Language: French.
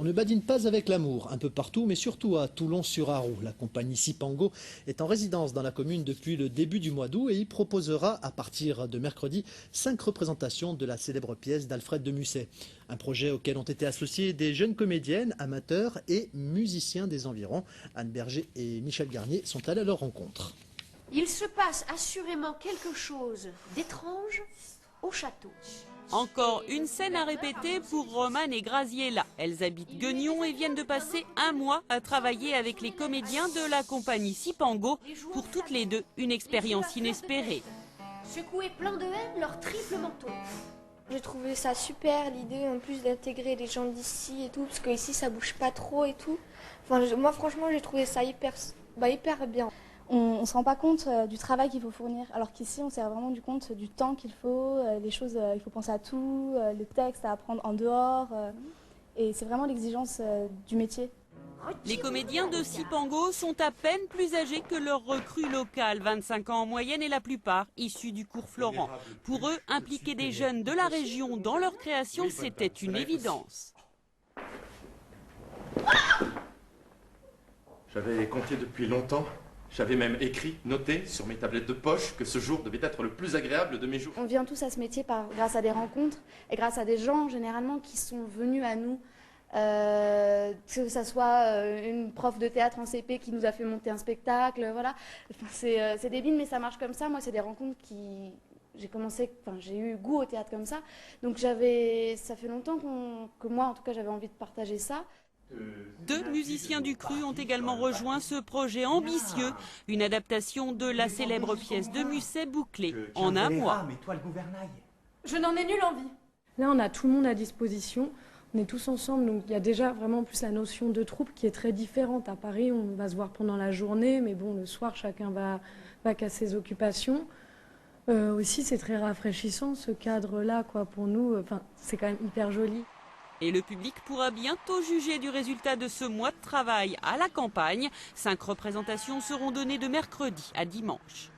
On ne badine pas avec l'amour, un peu partout, mais surtout à Toulon-sur-Arroux. La compagnie Sipango est en résidence dans la commune depuis le début du mois d'août et y proposera à partir de mercredi 5 représentations de la célèbre pièce d'Alfred de Musset. Un projet auquel ont été associés des jeunes comédiennes, amateurs et musiciens des environs. Anne Berger et Michel Garnier sont allés à leur rencontre. Il se passe assurément quelque chose d'étrange au château. Encore une scène à répéter pour Romane et Graziella. Elles habitent Guignon et viennent de passer un mois à travailler avec les comédiens de la compagnie Sipango. Pour toutes les deux, une expérience inespérée. Secouer plein de haine leur triple manteau. J'ai trouvé ça super, l'idée en plus d'intégrer les gens d'ici et tout, parce qu'ici ça bouge pas trop et tout. Enfin, moi franchement j'ai trouvé ça hyper bien. On ne se rend pas compte du travail qu'il faut fournir, alors qu'ici on se rend vraiment compte du temps qu'il faut, les choses, il faut penser à tout, le texte à apprendre en dehors, et c'est vraiment l'exigence du métier. Les comédiens de Sipango sont à peine plus âgés que leurs recrues locales, 25 ans en moyenne et la plupart issus du cours Florent. Pour eux, impliquer des jeunes de la région dans leur création, c'était une évidence. J'avais compté depuis longtemps. J'avais même écrit, noté sur mes tablettes de poche que ce jour devait être le plus agréable de mes jours. On vient tous à ce métier grâce à des rencontres et grâce à des gens généralement qui sont venus à nous, que ce soit une prof de théâtre en CP qui nous a fait monter un spectacle, voilà. Enfin, c'est débile mais ça marche comme ça. Moi c'est des rencontres qui... j'ai eu goût au théâtre comme ça. Donc ça fait longtemps que moi en tout cas j'avais envie de partager ça. Deux musiciens du cru ont également rejoint ce projet ambitieux, une adaptation de la célèbre pièce de Musset bouclée en un mois. Je n'en ai nulle envie. Là, on a tout le monde à disposition, on est tous ensemble, donc il y a déjà vraiment plus la notion de troupe qui est très différente. À Paris, on va se voir pendant la journée, mais bon, le soir, chacun va qu'à ses occupations. Aussi, c'est très rafraîchissant, ce cadre-là, quoi, pour nous, c'est quand même hyper joli. Et le public pourra bientôt juger du résultat de ce mois de travail à la campagne. 5 représentations seront données de mercredi à dimanche.